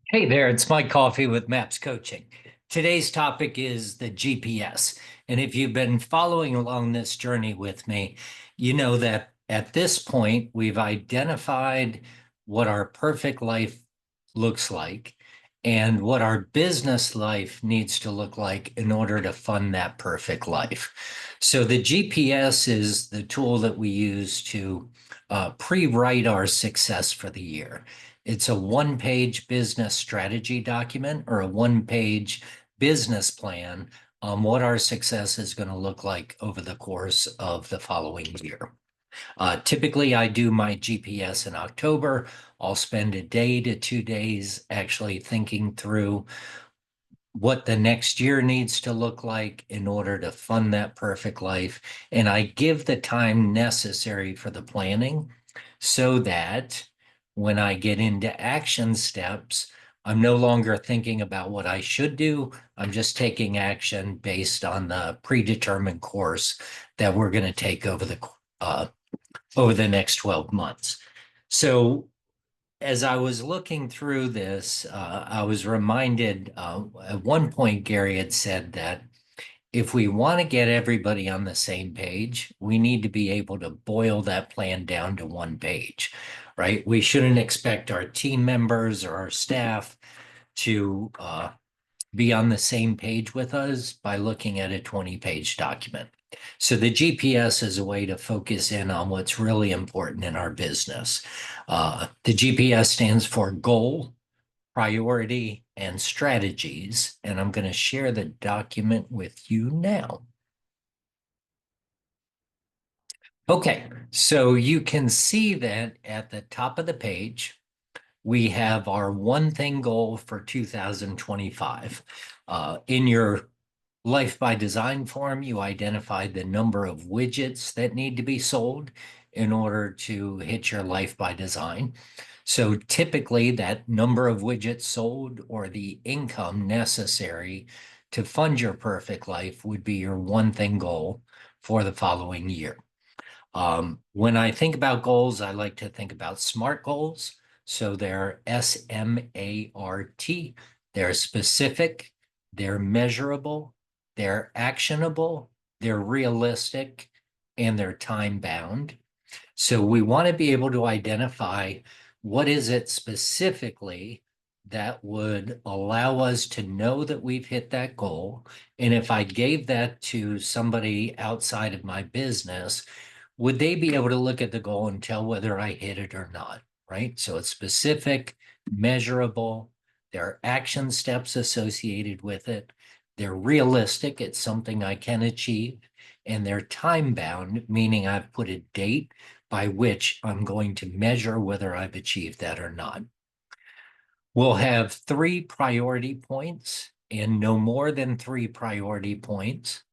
Hey there, it's Mike Coffey with Maps Coaching. Today's topic is the GPS. And if you've been following along this journey with me, you know that at this point, we've identified what our perfect life looks like and what our business life needs to look like in order to fund that perfect life. So the GPS is the tool that we use to pre-write our success for the year. It's a one-page business strategy document or a one-page business plan on what our success is going to look like over the course of the following year. Typically, I do my GPS in October. I'll spend a day to 2 days actually thinking through what the next year needs to look like in order to fund that perfect life. And I give the time necessary for the planning so that when I get into action steps, I'm no longer thinking about what I should do. I'm just taking action based on the predetermined course that we're going to take over the next 12 months. So as I was looking through this, I was reminded at one point, Gary had said that if we want to get everybody on the same page, we need to be able to boil that plan down to one page, right? We shouldn't expect our team members or our staff to be on the same page with us by looking at a 20-page document. So the GPS is a way to focus in on what's really important in our business. The GPS stands for goal, priority, and strategies. And I'm going to share the document with you now. Okay, so you can see that at the top of the page, we have our one thing goal for 2025. In your Life by Design form, you identified the number of widgets that need to be sold in order to hit your Life by Design. So typically that number of widgets sold or the income necessary to fund your perfect life would be your one thing goal for the following year. When I think about goals, I like to think about SMART goals. So they're SMART. They're specific, they're measurable, they're actionable, they're realistic, and they're time bound. So we want to be able to identify what is it specifically that would allow us to know that we've hit that goal. And if I gave that to somebody outside of my business, would they be able to look at the goal and tell whether I hit it or not, right? So it's specific, measurable, there are action steps associated with it, they're realistic, it's something I can achieve, and they're time bound, meaning I've put a date by which I'm going to measure whether I've achieved that or not. We'll have 3 priority points and no more than 3 priority points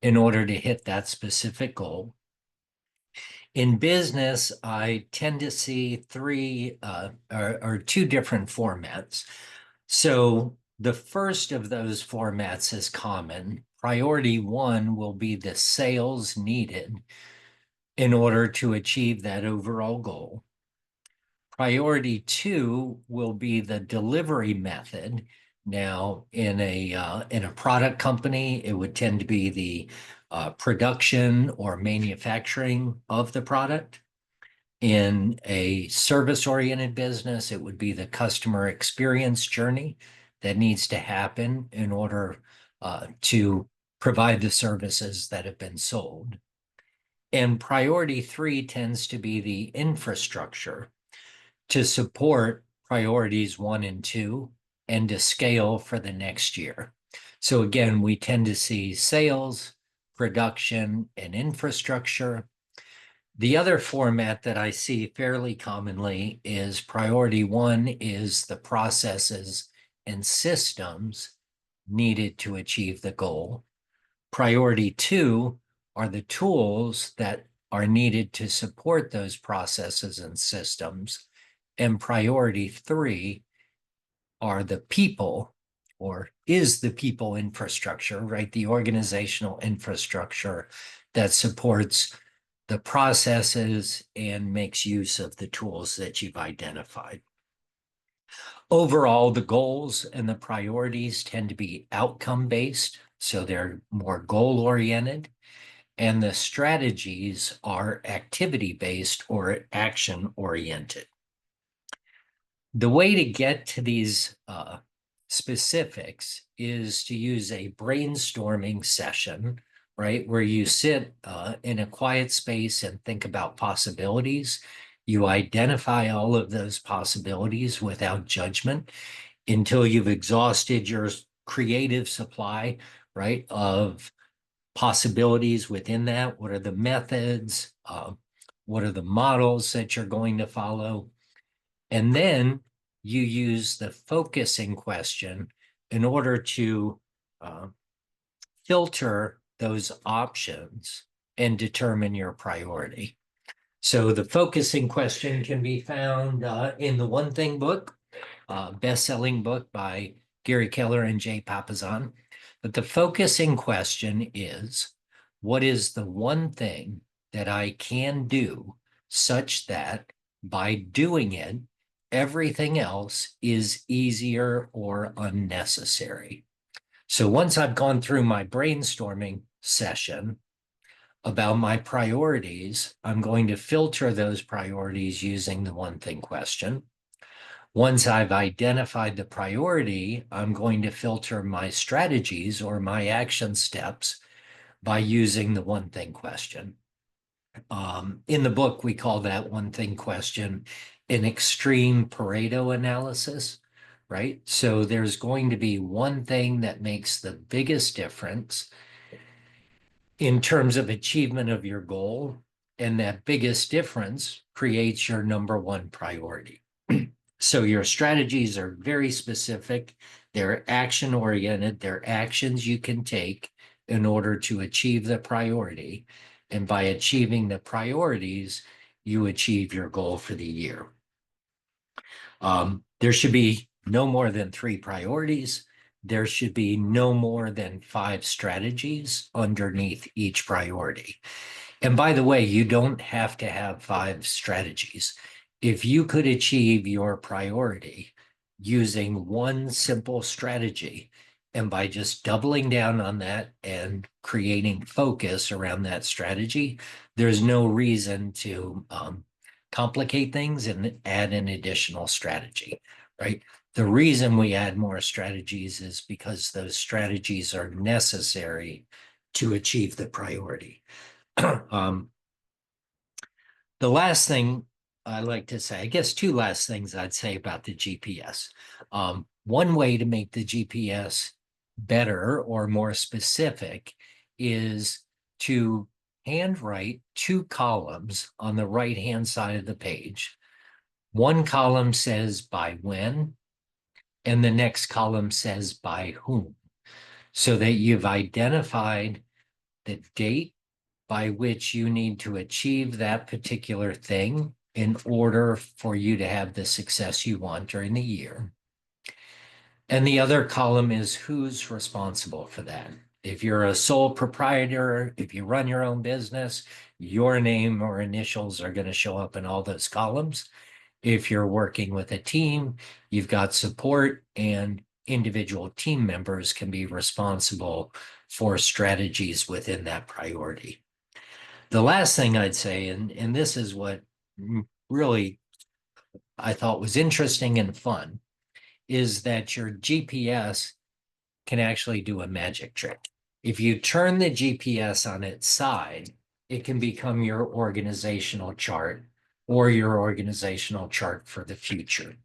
in order to hit that specific goal. In business, I tend to see three or two different formats. So the first of those formats is common. Priority 1 will be the sales needed in order to achieve that overall goal. Priority 2 will be the delivery method. Now, in a product company, it would tend to be the production or manufacturing of the product. In a service-oriented business, it would be the customer experience journey that needs to happen in order to provide the services that have been sold. And priority 3 tends to be the infrastructure to support priorities 1 and 2 and to scale for the next year. So again, we tend to see sales, production, and infrastructure. The other format that I see fairly commonly is priority 1 is the processes and systems needed to achieve the goal. Priority 2 are the tools that are needed to support those processes and systems. And priority 3 are the people, or is the people infrastructure, right? The organizational infrastructure that supports the processes and makes use of the tools that you've identified. Overall, the goals and the priorities tend to be outcome-based, so they're more goal-oriented, and the strategies are activity-based or action-oriented. The way to get to these specifics is to use a brainstorming session, right? Where you sit in a quiet space and think about possibilities. You identify all of those possibilities without judgment until you've exhausted your creative supply, right, of possibilities within that. What are the methods? What are the models that you're going to follow? And then you use the focusing question in order to uh, filter those options and determine your priority. So the focusing question can be found in the One Thing book, best-selling book by Gary Keller and Jay Papasan. But the focusing question is, what is the one thing that I can do such that by doing it, everything else is easier or unnecessary? So once I've gone through my brainstorming session about my priorities, I'm going to filter those priorities using the one thing question. Once I've identified the priority, I'm going to filter my strategies or my action steps by using the one thing question. In the book, we call that one thing question an extreme Pareto analysis, right? So there's going to be one thing that makes the biggest difference in terms of achievement of your goal, and that biggest difference creates your number one priority. So your strategies are very specific. They're action oriented. They're actions you can take in order to achieve the priority. And by achieving the priorities, you achieve your goal for the year. There should be no more than 3 priorities. There should be no more than 5 strategies underneath each priority. And by the way, you don't have to have 5 strategies. If you could achieve your priority using one simple strategy, and by just doubling down on that and creating focus around that strategy, there's no reason to complicate things and add an additional strategy, right? The reason we add more strategies is because those strategies are necessary to achieve the priority. The last thing I like to say, I guess 2 last things I'd say about the GPS. One way to make the GPS better or more specific is to handwrite 2 columns on the right-hand side of the page. One column says by when, and the next column says by whom, so that you've identified the date by which you need to achieve that particular thing in order for you to have the success you want during the year. And the other column is who's responsible for that. If you're a sole proprietor, if you run your own business, your name or initials are going to show up in all those columns. If you're working with a team, you've got support, and individual team members can be responsible for strategies within that priority. The last thing I'd say, and this is what really I thought was interesting and fun, is that your GPS can actually do a magic trick. If you turn the GPS on its side, it can become your organizational chart or your organizational chart for the future.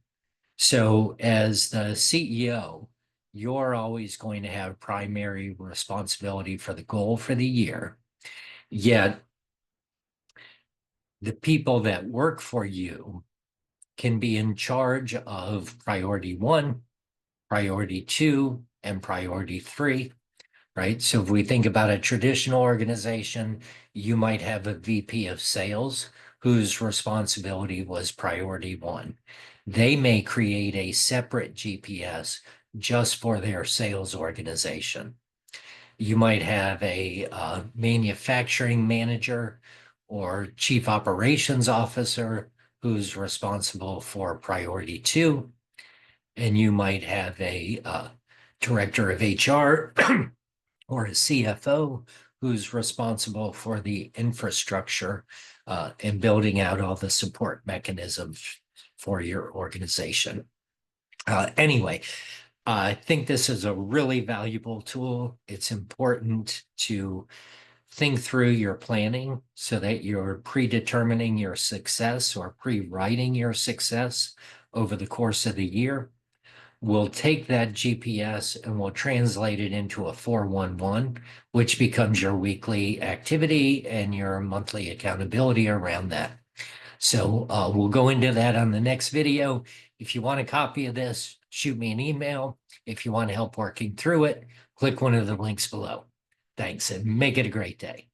So as the CEO, you're always going to have primary responsibility for the goal for the year. Yet the people that work for you can be in charge of priority 1, priority 2, and priority 3, right? So if we think about a traditional organization, you might have a VP of sales whose responsibility was priority 1. They may create a separate GPS just for their sales organization. You might have a manufacturing manager or chief operations officer who's responsible for priority 2. and you might have a director of HR or a CFO who's responsible for the infrastructure and building out all the support mechanisms for your organization. Anyway, I think this is a really valuable tool. It's important to think through your planning so that you're predetermining your success or pre-writing your success over the course of the year. We'll take that GPS and we'll translate it into a 411, which becomes your weekly activity and your monthly accountability around that. So we'll go into that on the next video. If you want a copy of this, shoot me an email. If you want help working through it, click one of the links below. Thanks, and make it a great day.